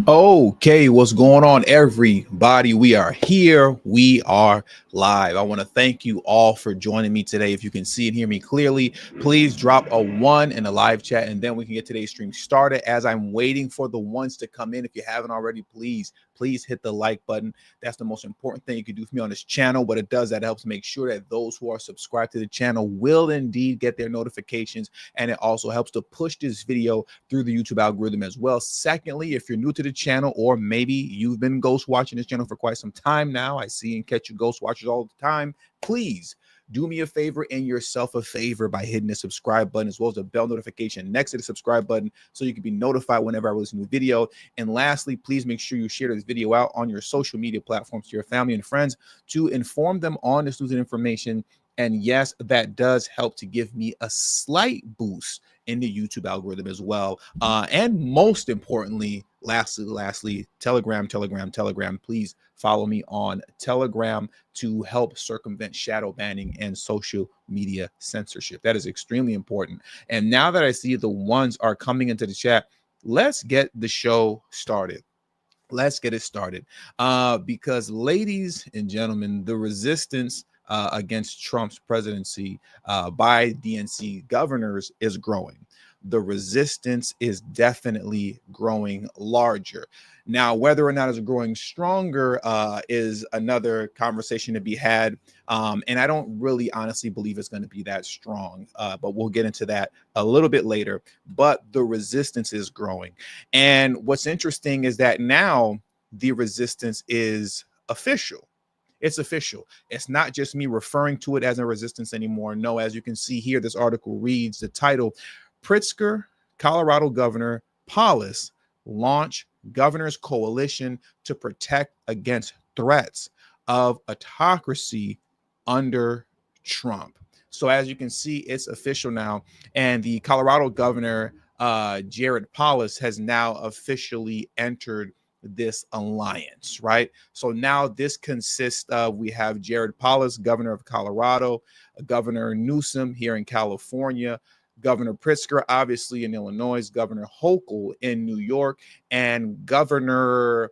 Okay, what's going on, everybody? We are here. We are live. I want to thank you all for joining me today. If you can see and hear me clearly, please drop a one in the live chat, and then we can get today's stream started. As I'm waiting for the ones to come in, if you haven't already, please hit the like button. That's the most important thing you can do for me on this channel. What it does, that helps make sure that those who are subscribed to the channel will indeed get their notifications, and it also helps to push this video through the YouTube algorithm as well. Secondly, if you're new to the channel, or maybe you've been ghost watching this channel for quite some time now, I see and catch you ghost watchers all the time, please do me a favor and yourself a favor by hitting the subscribe button as well as the bell notification next to the subscribe button so you can be notified whenever I release a new video. And lastly, please make sure you share this video out on your social media platforms to your family and friends to inform them on this news and information. And yes, that does help to give me a slight boost in the YouTube algorithm as well. And most importantly, lastly, Telegram. Please follow me on Telegram to help circumvent shadow banning and social media censorship. That is extremely important. And now that I see the ones are coming into the chat, let's get the show started. Let's get it started. Because, ladies and gentlemen, the resistance against Trump's presidency by DNC governors is growing. The resistance is definitely growing larger. Now, whether or not it's growing stronger is another conversation to be had. And I don't really honestly believe it's going to be that strong, but we'll get into that a little bit later. But the resistance is growing. And what's interesting is that now the resistance is official. It's official. It's not just me referring to it as a resistance anymore. No, as you can see here, this article reads the title: Pritzker, Colorado Governor Polis launch Governor's Coalition to protect against threats of autocracy under Trump. So as you can see, it's official now. And the Colorado Governor, Jared Polis, has now officially entered this alliance, right? So now this consists of, we have Jared Polis, governor of Colorado, Governor Newsom here in California, Governor Pritzker, obviously in Illinois, Governor Hochul in New York, and Governor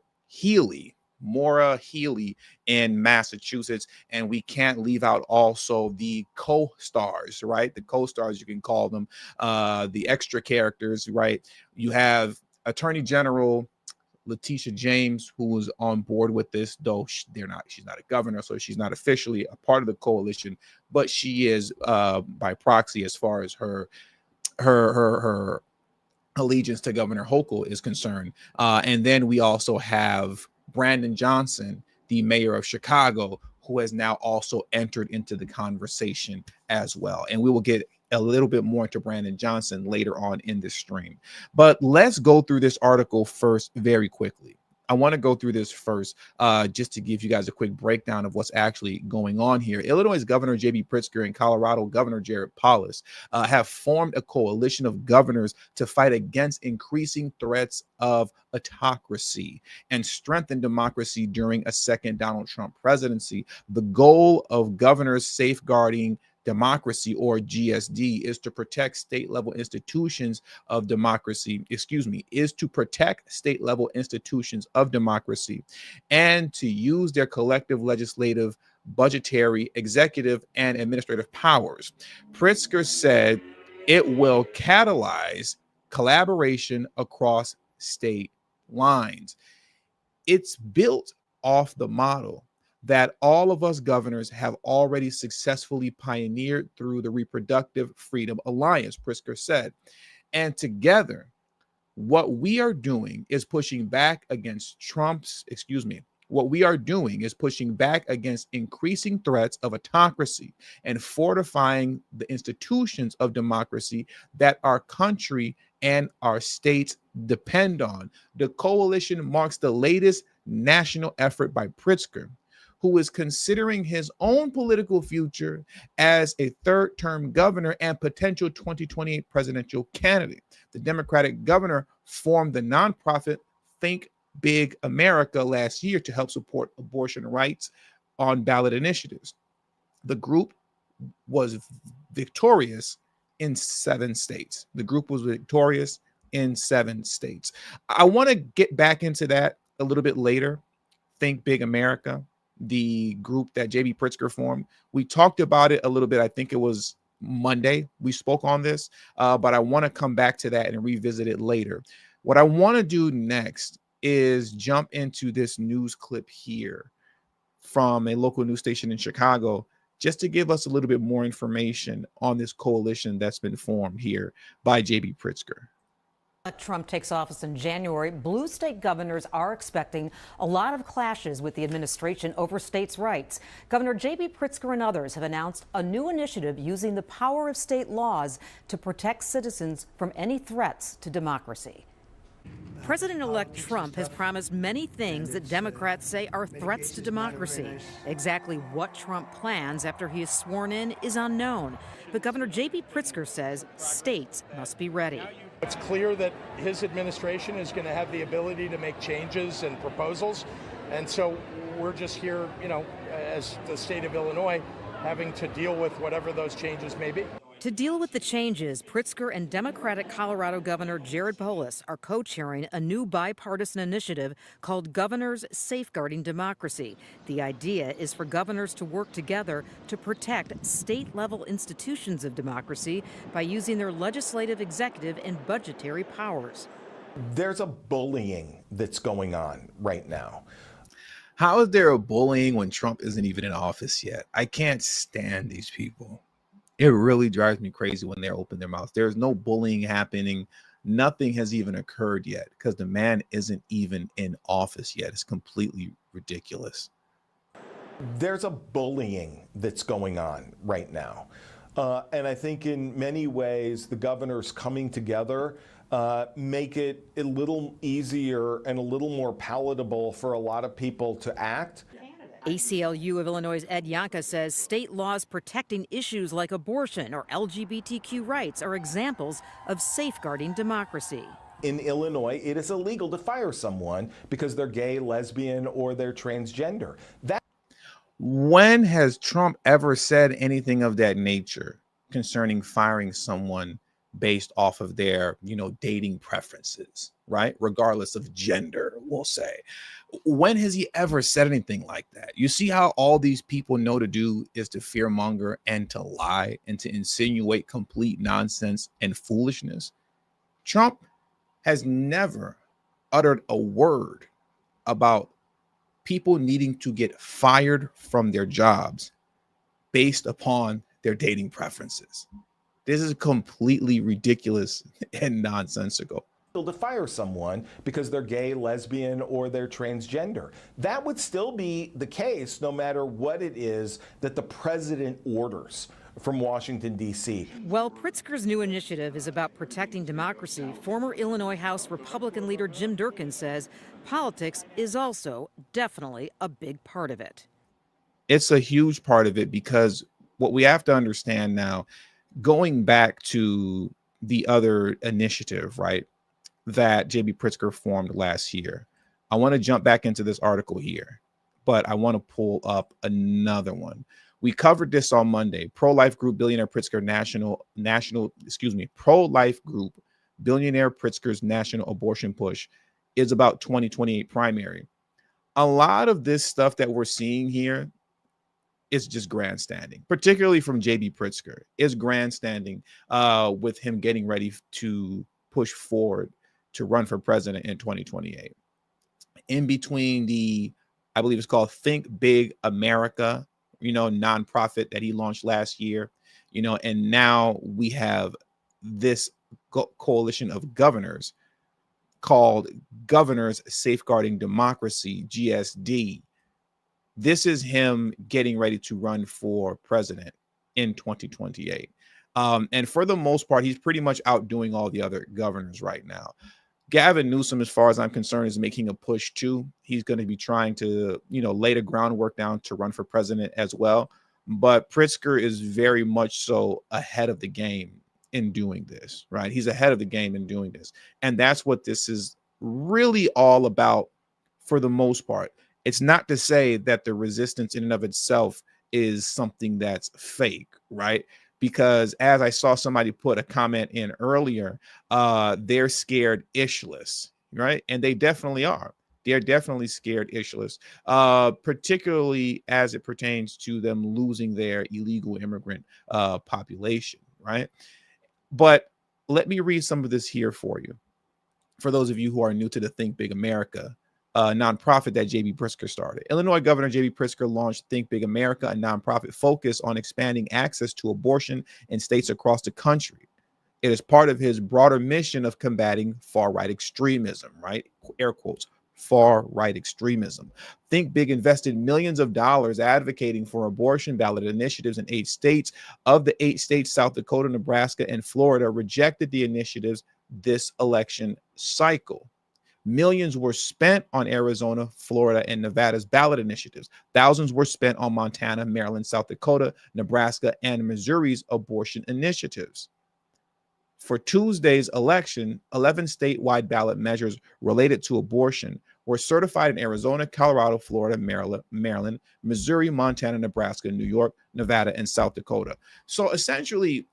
Maura Healey in Massachusetts. And we can't leave out also the co-stars, right? The co-stars, you can call them, the extra characters, right? You have Attorney General Letitia James, who was on board with this, though she's not a governor, so she's not officially a part of the coalition, but she is by proxy as far as her allegiance to Governor Hochul is concerned. And then we also have Brandon Johnson, the mayor of Chicago, who has now also entered into the conversation as well. And we will get a little bit more into Brandon Johnson later on in this stream. But let's go through this article first very quickly. I want to go through this first just to give you guys a quick breakdown of what's actually going on here. Illinois Governor J.B. Pritzker and Colorado Governor Jared Polis have formed a coalition of governors to fight against increasing threats of autocracy and strengthen democracy during a second Donald Trump presidency. The goal of governors safeguarding democracy, or GSD, is to protect state-level institutions of democracy, is to protect state-level institutions of democracy and to use their collective legislative, budgetary, executive, and administrative powers. Pritzker said it will catalyze collaboration across state lines. It's built off the model that all of us governors have already successfully pioneered through the Reproductive Freedom Alliance, Pritzker said. And together, what we are doing is pushing back against what we are doing is pushing back against increasing threats of autocracy and fortifying the institutions of democracy that our country and our states depend on. The coalition marks the latest national effort by Pritzker, who is considering his own political future as a third-term governor and potential 2028 presidential candidate. The Democratic governor formed the nonprofit Think Big America last year to help support abortion rights on ballot initiatives. The group was victorious in 7 states. The group was victorious in 7 states. I want to get back into that a little bit later. Think Big America, the group that J.B. Pritzker formed. We talked about it a little bit. I think it was Monday we spoke on this, but I want to come back to that and revisit it later. What I want to do next is jump into this news clip here from a local news station in Chicago, just to give us a little bit more information on this coalition that's been formed here by J.B. Pritzker. Trump takes office in January, blue state governors are expecting a lot of clashes with the administration over states' rights. Governor J.B. Pritzker and others have announced a new initiative using the power of state laws to protect citizens from any threats to democracy. President-elect Trump has promised many things that Democrats say are threats to democracy. Exactly what Trump plans after he is sworn in is unknown. But Governor J.B. Pritzker says states must be ready. It's clear that his administration is going to have the ability to make changes and proposals. And so we're just here, as the state of Illinois, having to deal with whatever those changes may be. To deal with the changes, Pritzker and Democratic Colorado Governor Polis are co-chairing a new bipartisan initiative called Governors Safeguarding Democracy. The idea is for governors to work together to protect state-level institutions of democracy by using their legislative, executive, and budgetary powers. There's a bullying that's going on right now. How is there a bullying when Trump isn't even in office yet? I can't stand these people. It really drives me crazy when they open their mouths. There's no bullying happening. Nothing has even occurred yet because the man isn't even in office yet. It's completely ridiculous. There's a bullying that's going on right now. And I think in many ways, the governors coming together make it a little easier and a little more palatable for a lot of people to act. ACLU of Illinois' Ed Yanka says state laws protecting issues like abortion or LGBTQ rights are examples of safeguarding democracy. In Illinois, it is illegal to fire someone because they're gay, lesbian, or they're transgender. When has Trump ever said anything of that nature concerning firing someone based off of their, dating preferences, right? Regardless of gender, we'll say. When has he ever said anything like that? You see how all these people know to do is to fearmonger and to lie and to insinuate complete nonsense and foolishness. Trump has never uttered a word about people needing to get fired from their jobs based upon their dating preferences. This is completely ridiculous and nonsensical. To fire someone because they're gay, lesbian, or they're transgender. That would still be the case no matter what it is that the president orders from Washington, D.C. While Pritzker's new initiative is about protecting democracy, former Illinois House Republican leader Jim Durkin says politics is also definitely a big part of it. It's a huge part of it because what we have to understand now, going back to the other initiative, right, that J.B. Pritzker formed last year. I want to jump back into this article here, but I want to pull up another one. We covered this on Monday. Pro-life group billionaire Pritzker pro-life group billionaire Pritzker's national abortion push is about 2028 primary. A lot of this stuff that we're seeing here is just grandstanding, particularly from J.B. Pritzker. Is grandstanding with him getting ready to push forward to run for president in 2028. In between I believe it's called Think Big America, nonprofit that he launched last year, and now we have this coalition of governors called Governors Safeguarding Democracy, GSD. This is him getting ready to run for president in 2028. And for the most part, he's pretty much outdoing all the other governors right now. Gavin Newsom, as far as I'm concerned, is making a push too. He's going to be trying to, lay the groundwork down to run for president as well. But Pritzker is very much so ahead of the game in doing this, right? He's ahead of the game in doing this. And that's what this is really all about for the most part. It's not to say that the resistance in and of itself is something that's fake, right? because as I saw somebody put a comment in earlier, they're scared ishless, right? And they definitely are. They're definitely scared ishless, particularly as it pertains to them losing their illegal immigrant population, right? But let me read some of this here for you. For those of you who are new to the Think Big America nonprofit that J.B. Pritzker started. Illinois Governor J.B. Pritzker launched Think Big America, a nonprofit focused on expanding access to abortion in states across the country. It is part of his broader mission of combating far-right extremism, right? Air quotes, far-right extremism. Think Big invested millions of dollars advocating for abortion ballot initiatives in 8 states. Of the 8 states, South Dakota, Nebraska, and Florida rejected the initiatives this election cycle. Millions were spent on Arizona, Florida, and Nevada's ballot initiatives. Thousands were spent on Montana, Maryland, South Dakota, Nebraska, and Missouri's abortion initiatives. For Tuesday's election, 11 statewide ballot measures related to abortion were certified in Arizona, Colorado, Florida, Maryland, Missouri, Montana, Nebraska, New York, Nevada, and South Dakota. So essentially,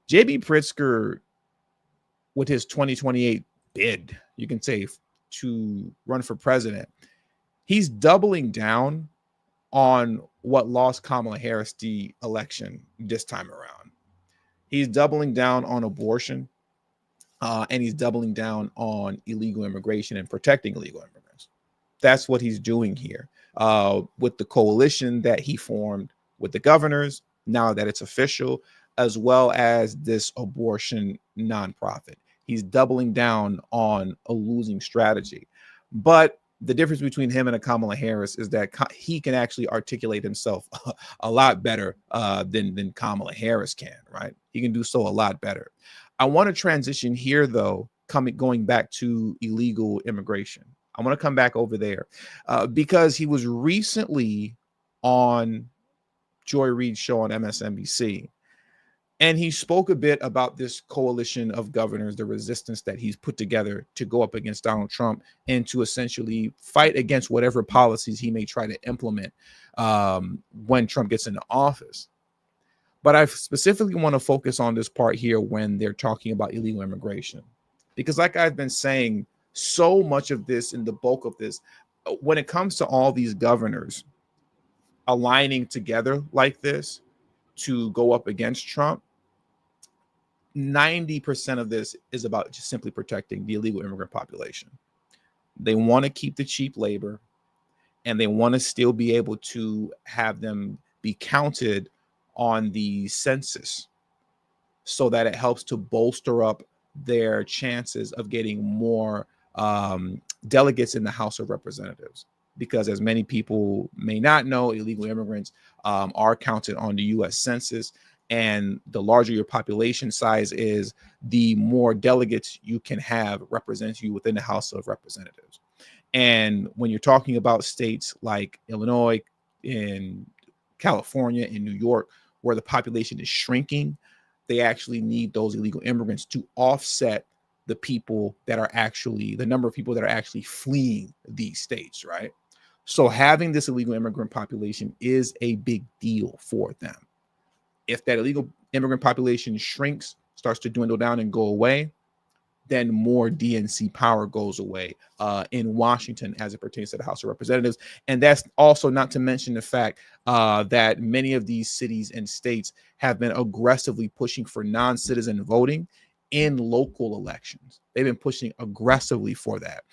J.B. Pritzker, with his 2028 bid, you can say, to run for president, he's doubling down on what lost Kamala Harris the election this time around. He's doubling down on abortion, and he's doubling down on illegal immigration and protecting illegal immigrants. That's what he's doing here with the coalition that he formed with the governors, now that it's official, as well as this abortion nonprofit. He's doubling down on a losing strategy. But the difference between him and a Kamala Harris is that he can actually articulate himself a lot better than Kamala Harris can, right? He can do so a lot better. I want to transition here, though, going back to illegal immigration. I want to come back over there because he was recently on Joy Reid's show on MSNBC. And he spoke a bit about this coalition of governors, the resistance that he's put together to go up against Donald Trump and to essentially fight against whatever policies he may try to implement when Trump gets into office. But I specifically want to focus on this part here when they're talking about illegal immigration, because like I've been saying, so much of this and the bulk of this, when it comes to all these governors aligning together like this to go up against Trump, 90% of this is about just simply protecting the illegal immigrant population. They want to keep the cheap labor, and they want to still be able to have them be counted on the census so that it helps to bolster up their chances of getting more delegates in the House of Representatives. Because as many people may not know, illegal immigrants are counted on the U.S. Census. And the larger your population size is, the more delegates you can have represent you within the House of Representatives. And when you're talking about states like Illinois, in California, in New York, where the population is shrinking, they actually need those illegal immigrants to offset the people that are actually, the number of people that are actually fleeing these states, right? So having this illegal immigrant population is a big deal for them. If that illegal immigrant population shrinks, starts to dwindle down and go away, then more DNC power goes away in Washington as it pertains to the House of Representatives. And that's also not to mention the fact that many of these cities and states have been aggressively pushing for non-citizen voting in local elections. They've been pushing aggressively for that.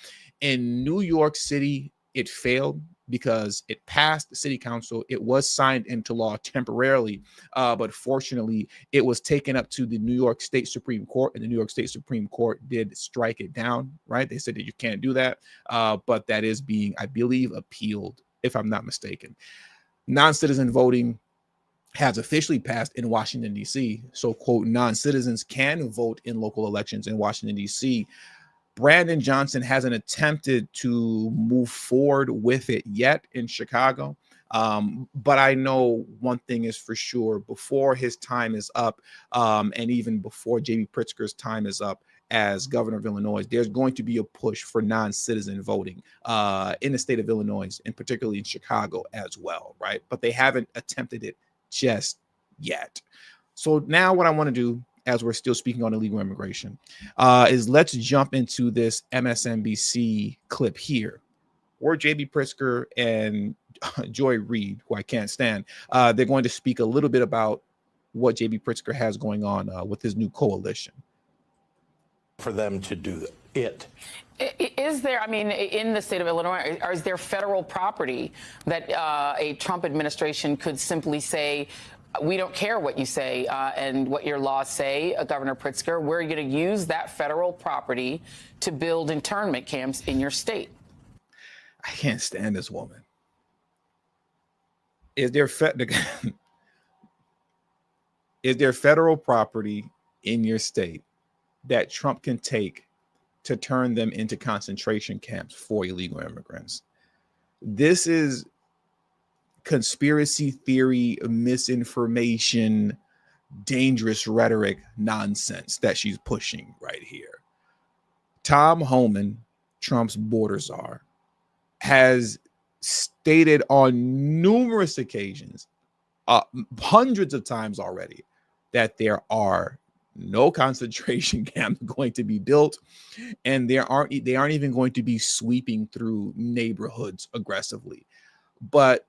In New York City, it failed because it passed the city council. It was signed into law temporarily, but fortunately, it was taken up to the New York State Supreme Court, and the New York State Supreme Court did strike it down, right? They said that you can't do that, but that is being, I believe, appealed, if I'm not mistaken. Non-citizen voting has officially passed in Washington, D.C., so, quote, non-citizens can vote in local elections in Washington, D.C., Brandon Johnson hasn't attempted to move forward with it yet in Chicago. But I know one thing is for sure: before his time is up, and even before J.B. Pritzker's time is up as governor of Illinois, there's going to be a push for non-citizen voting in the state of Illinois, and particularly in Chicago as well, right? But they haven't attempted it just yet. So now what I want to do, as we're still speaking on illegal immigration, is let's jump into this MSNBC clip here, where J.B. Pritzker and Joy Reid, who I can't stand, they're going to speak a little bit about what J.B. Pritzker has going on with his new coalition. For them to do it. Is there, I mean, in the state of Illinois, is there federal property that a Trump administration could simply say, we don't care what you say and what your laws say, Governor Pritzker, we're going to use that federal property to build internment camps in your state? I can't stand this woman. Is there is there federal property in your state that Trump can take to turn them into concentration camps for illegal immigrants? This is conspiracy theory, misinformation, dangerous rhetoric nonsense that she's pushing right here. Tom Homan, Trump's border czar, has stated on numerous occasions, hundreds of times already, that there are no concentration camps going to be built, and they aren't even going to be sweeping through neighborhoods aggressively. But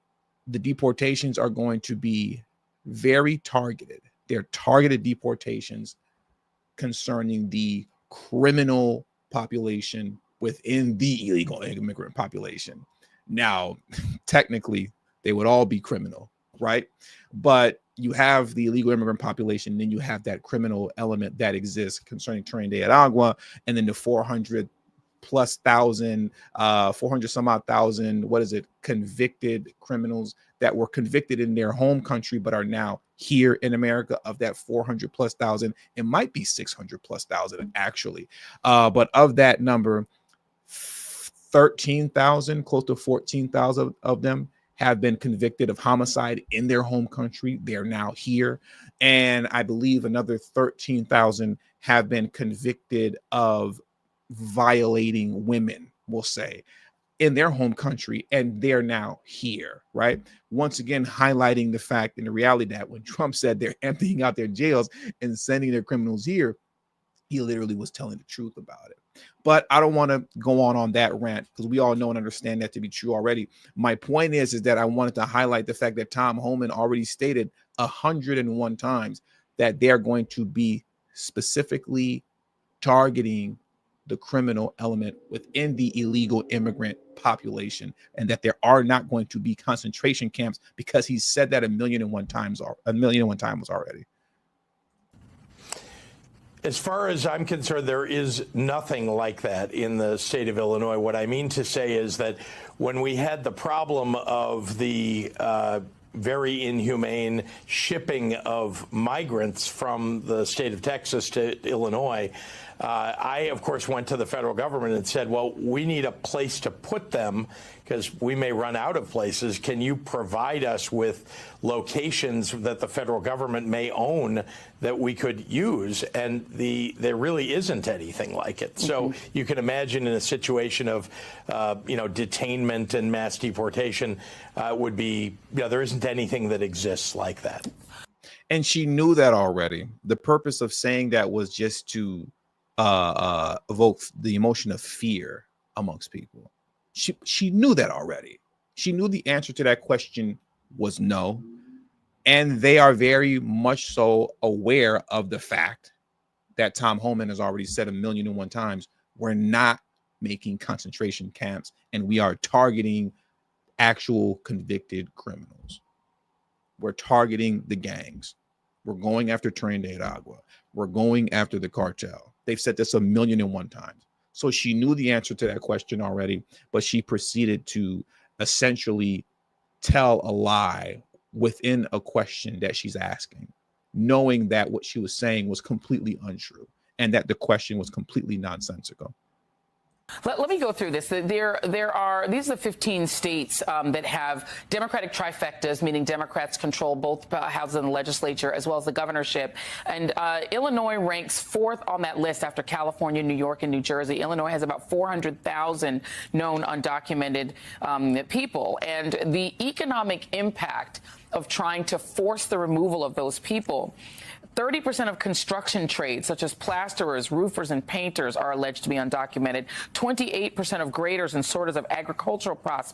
the deportations are going to be very targeted. They're targeted deportations concerning the criminal population within the illegal immigrant population. Now, technically, they would all be criminal, right? But you have the illegal immigrant population, then you have that criminal element that exists concerning Trinidad and Agua, and then the 400 some odd thousand, convicted criminals that were convicted in their home country but are now here in America. Of that 400,000+, it might be 600,000 actually. But of that number, 13,000, close to 14,000 of them have been convicted of homicide in their home country. They're now here. And I believe another 13,000 have been convicted of violating women, we'll say, in their home country, and they're now here, right? Once again, highlighting the fact and the reality that when Trump said they're emptying out their jails and sending their criminals here, he literally was telling the truth about it. But I don't want to go on that rant because we all know and understand that to be true already. My point is that I wanted to highlight the fact that Tom Homan already stated 101 times that they're going to be specifically targeting the criminal element within the illegal immigrant population, and that there are not going to be concentration camps, because he said that a million and one times already. As far as I'm concerned, there is nothing like that in the state of Illinois. What I mean to say is that when we had the problem of the very inhumane shipping of migrants from the state of Texas to Illinois, I, of course, went to the federal government and said, well, we need a place to put them because we may run out of places. Can you provide us with locations that the federal government may own that we could use? And there really isn't anything like it. So you can imagine in a situation of, detainment and mass deportation would be, there isn't anything that exists like that. And she knew that already. The purpose of saying that was just to evoke the emotion of fear amongst people. She knew that already. She knew the answer to that question was no. And they are very much so aware of the fact that Tom Homan has already said 1,000,001 times, we're not making concentration camps, and we are targeting actual convicted criminals. We're targeting the gangs. We're going after Trinidad Agua. We're going after the cartel. They've said this 1,000,001 times. So she knew the answer to that question already, but she proceeded to essentially tell a lie within a question that she's asking, knowing that what she was saying was completely untrue and that the question was completely nonsensical. Let me go through this. These are the 15 states that have Democratic trifectas, meaning Democrats control both houses of the legislature as well as the governorship. And Illinois ranks fourth on that list after California, New York, and New Jersey. Illinois has about 400,000 known undocumented people. And the economic impact of trying to force the removal of those people. 30% of construction trades, such as plasterers, roofers, and painters, are alleged to be undocumented. 28% of graders and sorters of agricultural products.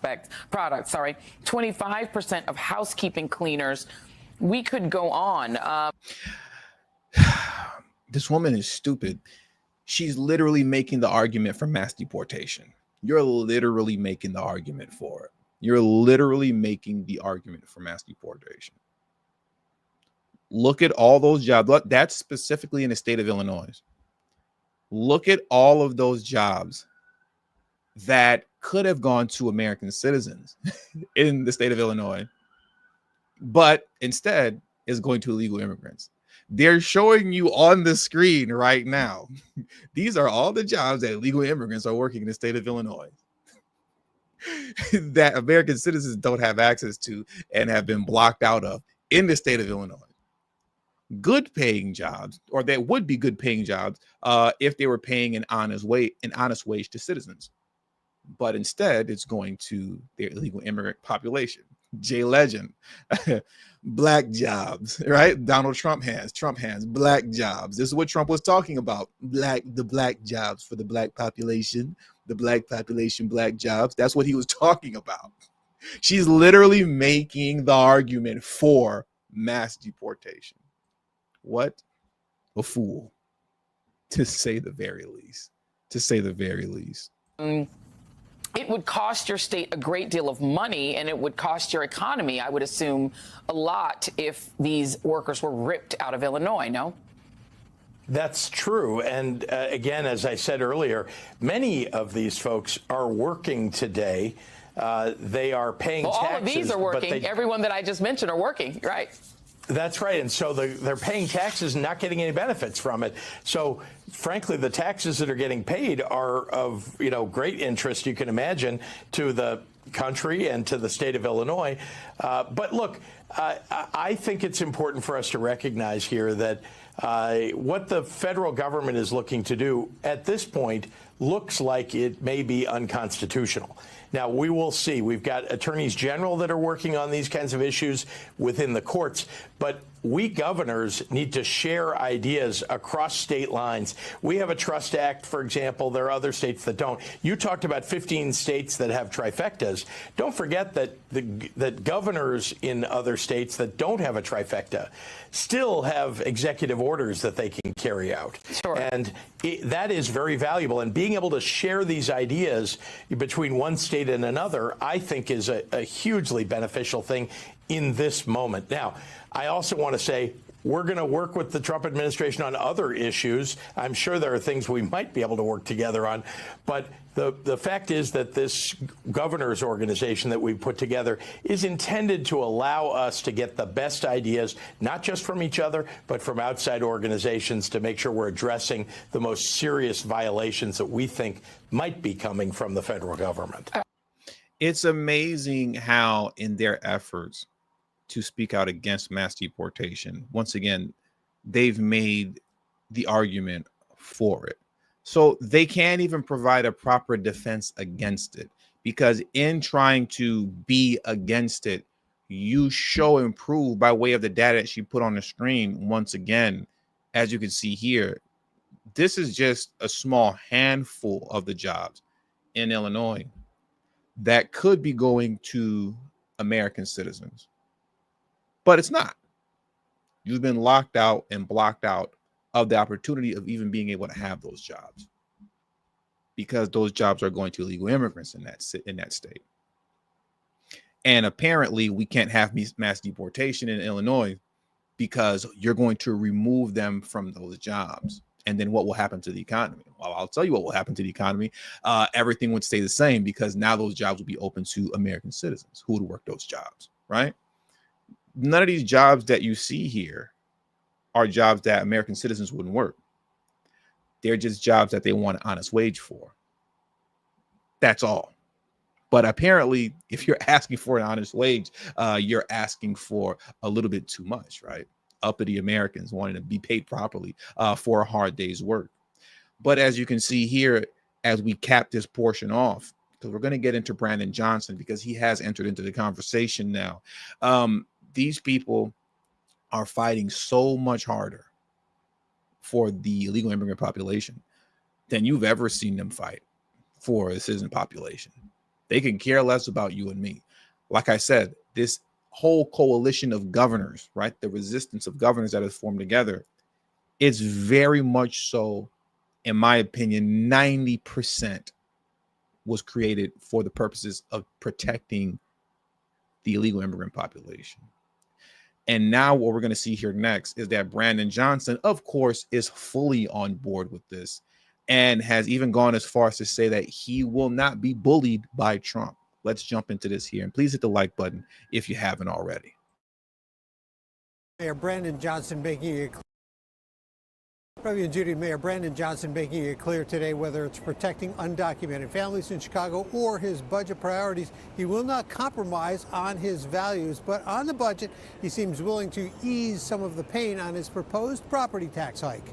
25% of housekeeping cleaners. We could go on. This woman is stupid. She's literally making the argument for mass deportation. You're literally making the argument for it. You're literally making the argument for mass deportation. Look at all those jobs. That's specifically in the state of Illinois. Look at all of those jobs that could have gone to American citizens in the state of Illinois, but instead is going to illegal immigrants. They're showing you on the screen right now. These are all the jobs that illegal immigrants are working in the state of Illinois that American citizens don't have access to and have been blocked out of in the state of Illinois. Good paying jobs, or that would be good paying jobs if they were paying an honest wage to citizens. But instead, it's going to their illegal immigrant population. Jay Legend, black jobs, right? Donald Trump has black jobs. This is what Trump was talking about. The black jobs for the black population, black jobs. That's what he was talking about. She's literally making the argument for mass deportation. What a fool, to say the very least. It would cost your state a great deal of money, and it would cost your economy, I would assume, a lot if these workers were ripped out of Illinois, no? That's true. And again, as I said earlier, many of these folks are working today. They are paying taxes. All of these are working. Everyone that I just mentioned are working, right? That's right. And so they're paying taxes and not getting any benefits from it. So, frankly, the taxes that are getting paid are of, great interest, you can imagine, to the country and to the state of Illinois. But look, I think it's important for us to recognize here that what the federal government is looking to do at this point looks like it may be unconstitutional. Now, we will see. We've got attorneys general that are working on these kinds of issues within the courts. But we governors need to share ideas across state lines. We have a trust act, for example. There are other states that don't. You talked about 15 states that have trifectas. Don't forget that that governors in other states that don't have a trifecta still have executive orders that they can carry out. Sure. And that is very valuable. And being able to share these ideas between one state and another, I think, is a hugely beneficial thing in this moment. Now, I also want to say we're going to work with the Trump administration on other issues. I'm sure there are things we might be able to work together on. But the fact is that this governor's organization that we put together is intended to allow us to get the best ideas, not just from each other, but from outside organizations, to make sure we're addressing the most serious violations that we think might be coming from the federal government. It's amazing how in their efforts to speak out against mass deportation, once again, they've made the argument for it. So they can't even provide a proper defense against it, because in trying to be against it, you show and prove by way of the data that she put on the screen. Once again, as you can see here, this is just a small handful of the jobs in Illinois that could be going to American citizens. But it's not. You've been locked out and blocked out of the opportunity of even being able to have those jobs, because those jobs are going to illegal immigrants in that state. And apparently we can't have mass deportation in Illinois because you're going to remove them from those jobs. And then what will happen to the economy? Well, I'll tell you what will happen to the economy. Everything would stay the same, because now those jobs will be open to American citizens who would work those jobs, right? None of these jobs that you see here are jobs that American citizens wouldn't work. They're just jobs that they want an honest wage for. That's all. But apparently, if you're asking for an honest wage, you're asking for a little bit too much, right? Uppity Americans wanting to be paid properly for a hard day's work. But as you can see here, as we cap this portion off, because we're going to get into Brandon Johnson because he has entered into the conversation now. These people are fighting so much harder for the illegal immigrant population than you've ever seen them fight for the citizen population. They can care less about you and me. Like I said, this whole coalition of governors, right? The resistance of governors that has formed together, it's very much so, in my opinion, 90% was created for the purposes of protecting the illegal immigrant population. And now what we're going to see here next is that Brandon Johnson, of course, is fully on board with this and has even gone as far as to say that he will not be bullied by Trump. Let's jump into this here. And please hit the like button if you haven't already. Mayor Brandon Johnson making it clear. President Judy, Mayor Brandon Johnson making it clear today whether it's protecting undocumented families in Chicago or his budget priorities, he will not compromise on his values. But on the budget, he seems willing to ease some of the pain on his proposed property tax hike.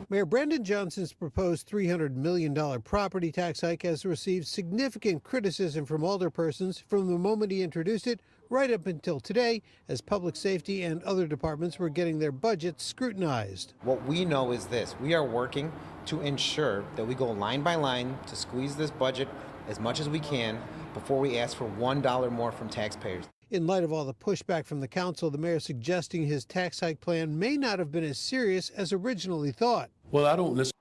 Mayor Brandon Johnson's proposed $300 million property tax hike has received significant criticism from alderpersons from the moment he introduced it right up until today, as public safety and other departments were getting their budgets scrutinized. What we know is this: we are working to ensure that we go line by line to squeeze this budget as much as we can before we ask for $1 more from taxpayers. In light of all the pushback from the council, the mayor suggesting his tax hike plan may not have been as serious as originally thought. Well, I don't necessarily.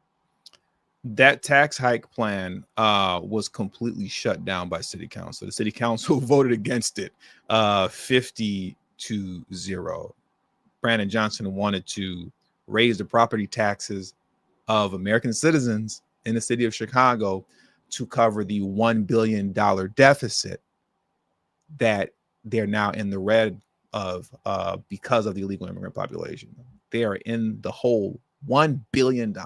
That tax hike plan was completely shut down by city council. The city council voted against it 50-0. Brandon Johnson wanted to raise the property taxes of American citizens in the city of Chicago to cover the $1 billion deficit that they're now in the red of because of the illegal immigrant population. They are in the hole $1 billion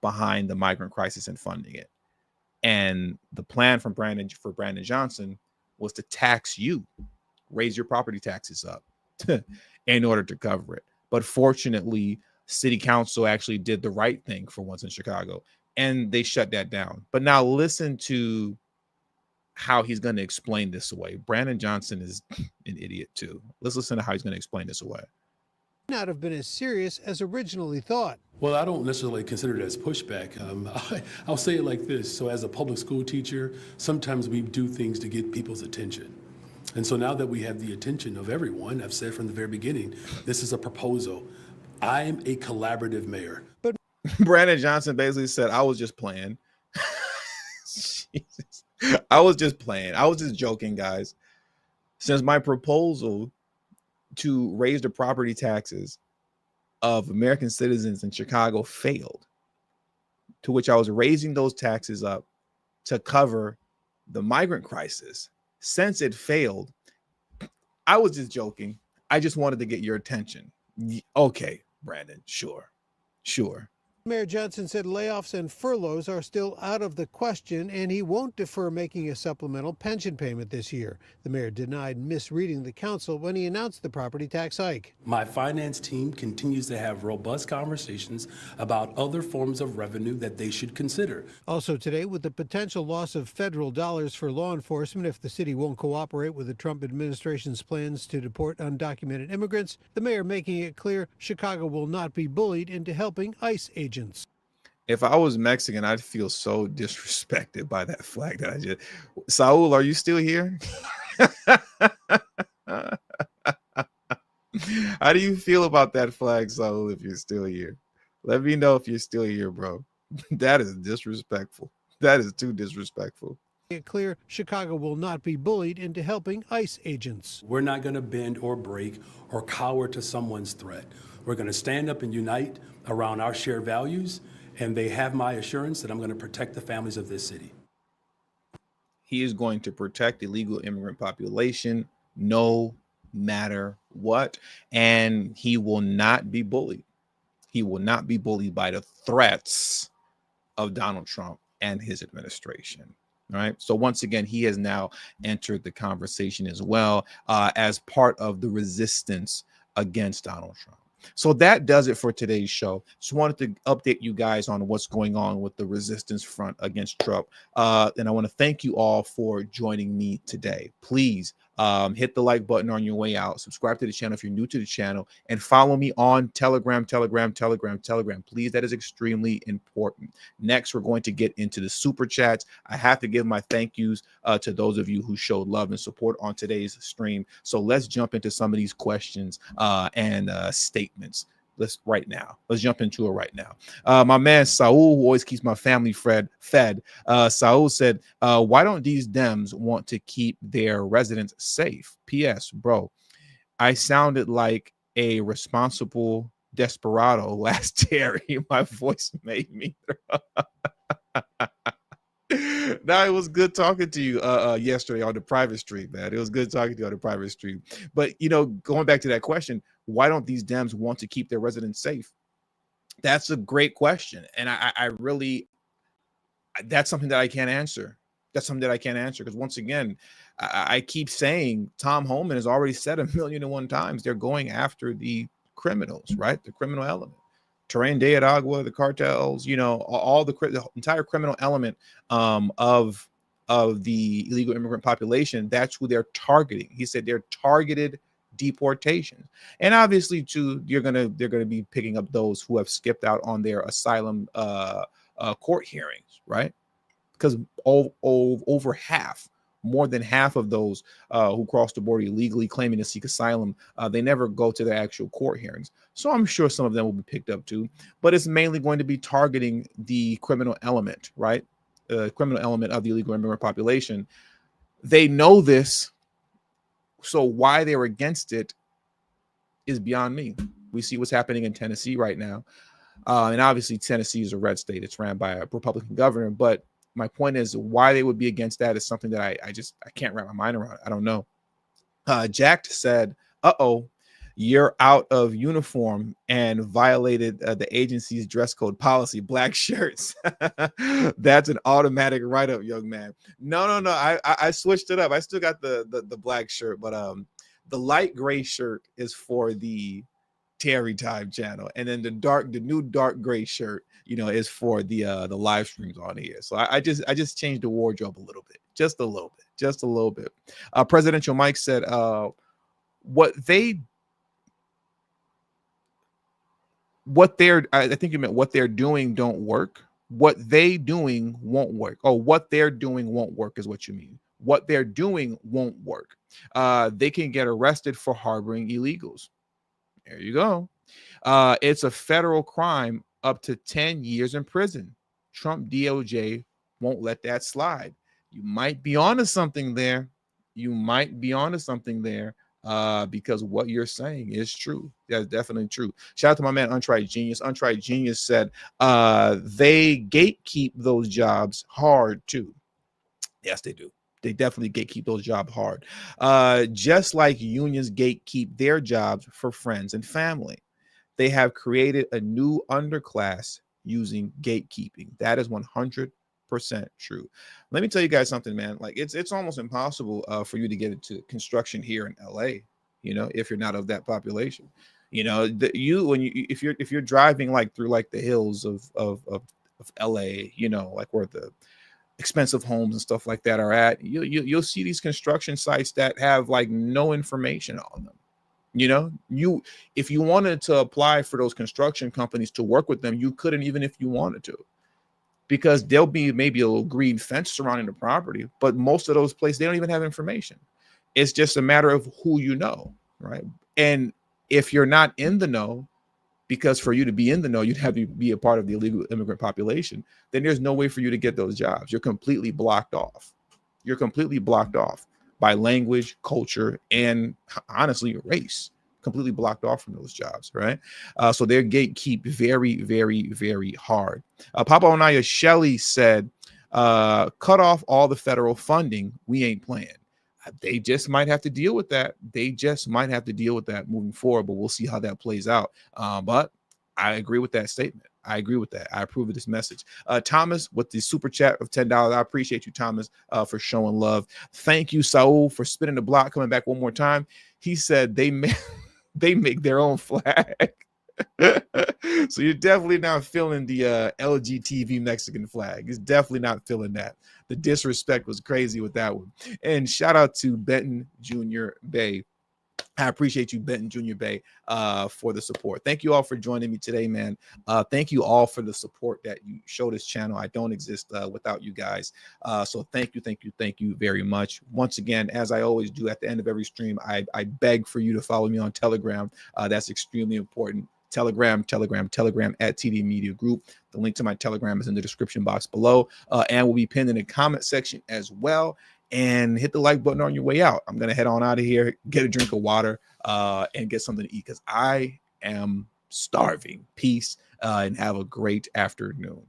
behind the migrant crisis and funding it. And the plan for Brandon Johnson was to tax you, raise your property taxes up in order to cover it. But fortunately, city council actually did the right thing for once in Chicago, and they shut that down. But now listen to how he's going to explain this away. Brandon Johnson is an idiot too. Let's listen to how he's going to explain this away. Not have been as serious as originally thought. Well, I don't necessarily consider it as pushback. I'll say it like this. So as a public school teacher, sometimes we do things to get people's attention. And so now that we have the attention of everyone, I've said from the very beginning, this is a proposal. I'm a collaborative mayor. But Brandon Johnson basically said, I was just playing. Jesus. I was just playing. I was just joking, guys. Since my proposal to raise the property taxes of American citizens in Chicago failed, to which I was raising those taxes up to cover the migrant crisis. Since it failed, I was just joking. I just wanted to get your attention. Okay, Brandon, sure. Mayor Johnson said layoffs and furloughs are still out of the question, and he won't defer making a supplemental pension payment this year. The mayor denied misreading the council when he announced the property tax hike. My finance team continues to have robust conversations about other forms of revenue that they should consider. Also today, with the potential loss of federal dollars for law enforcement if the city won't cooperate with the Trump administration's plans to deport undocumented immigrants, the mayor making it clear Chicago will not be bullied into helping ICE agents. If I was Mexican, I'd feel so disrespected by that flag that I just... Saul, are you still here? How do you feel about that flag, Saul, if you're still here? Let me know if you're still here, bro. That is disrespectful. That is too disrespectful. It clear Chicago will not be bullied into helping ICE agents. We're not going to bend or break or cower to someone's threat. We're going to stand up and unite around our shared values, and they have my assurance that I'm going to protect the families of this city. He is going to protect the illegal immigrant population no matter what, and he will not be bullied. He will not be bullied by the threats of Donald Trump. and his administration. All right. So once again, he has now entered the conversation as well, as part of the resistance against Donald Trump. So that does it for today's show. Just wanted to update you guys on what's going on with the resistance front against Trump. And I want to thank you all for joining me today. Please hit the like button on your way out. Subscribe to the channel if you're new to the channel, and follow me on Telegram. Please, that is extremely important. Next, we're going to get into the super chats. I have to give my thank yous to those of you who showed love and support on today's stream. So let's jump into some of these questions and statements. Let's jump into it right now. My man Saul, who always keeps my family fed. Saul said, why don't these Dems want to keep their residents safe? P.S. Bro, I sounded like a responsible desperado last Terry. My voice made me. Now, it was good talking to you yesterday on the private stream, man. It was good talking to you on the private stream. But, going back to that question, why don't these Dems want to keep their residents safe? That's a great question. And I really, that's something that I can't answer. That's something that I can't answer because, once again, I keep saying Tom Homan has already said 1,000,001 times they're going after the criminals, right? The criminal element. Terrain de Aragua, the cartels, all the entire criminal element of the illegal immigrant population. That's who they're targeting. He said they're targeted deportation, and obviously, too, they're gonna be picking up those who have skipped out on their asylum court hearings, right? Because over half. More than half of those who cross the border illegally claiming to seek asylum, they never go to their actual court hearings. So I'm sure some of them will be picked up too, but it's mainly going to be targeting the criminal element, right? Criminal element of the illegal immigrant population. They know this, so why they're against it is beyond me. We see what's happening in Tennessee right now. And obviously Tennessee is a red state. It's ran by a Republican governor, but my point is why they would be against that is something that I can't wrap my mind around. I don't know. Jack said, you're out of uniform and violated the agency's dress code policy, black shirts. That's an automatic write-up, young man. No. I switched it up. I still got the black shirt, but the light gray shirt is for the Terry Time channel, and then the new dark gray shirt, is for the live streams on here. So I just changed the wardrobe a little bit, just a little bit. Presidential Mike said, I think you meant what they're doing don't work. What they doing won't work. Oh, what they're doing won't work is what you mean. What they're doing won't work. They can get arrested for harboring illegals. There you go. It's a federal crime up to 10 years in prison. Trump DOJ won't let that slide. You might be onto something there. Because what you're saying is true. That's definitely true. Shout out to my man, Untried Genius. Untried Genius said they gatekeep those jobs hard too. Yes, they do. They definitely gatekeep those jobs hard. Just like unions gatekeep their jobs for friends and family. They have created a new underclass using gatekeeping. That is 100% true. Let me tell you guys something, man. Like it's almost impossible for you to get into construction here in LA, if you're not of that population. If you're driving like through like the hills of LA, like where the expensive homes and stuff like that are at, you'll see these construction sites that have like no information on them. If you wanted to apply for those construction companies to work with them, you couldn't, even if you wanted to, because there'll be maybe a little green fence surrounding the property, but most of those places, they don't even have information. It's just a matter of who you know, right? And if you're not in the know, because for you to be in the know, you'd have to be a part of the illegal immigrant population, then there's no way for you to get those jobs. You're completely blocked off. By language, culture, and honestly, race. Completely blocked off from those jobs, right? So their gatekeep very, very, very hard. Papa Onaya Shelley said, cut off all the federal funding. We ain't playing. They just might have to deal with that. Moving forward, but we'll see how that plays out. But I agree with that statement. I agree with that. I approve of this message. Thomas with the super chat of $10. I appreciate you, Thomas, for showing love. Thank you, Saul, for spinning the block, coming back one more time. He said they make their own flag. So you're definitely not feeling the LGTV Mexican flag. He's definitely not feeling that. The disrespect was crazy with that one. And shout out to Benton Jr. Bay. I appreciate you, Benton Jr. Bay, for the support. Thank you all for joining me today, man. Thank you all for the support that you show this channel. I don't exist without you guys. So thank you very much. Once again, as I always do at the end of every stream, I beg for you to follow me on Telegram. That's extremely important. Telegram at TD Media Group. The link to my Telegram is in the description box below, and will be pinned in the comment section as well. And hit the like button on your way out. I'm gonna head on out of here, get a drink of water, and get something to eat because I am starving. Peace, and have a great afternoon.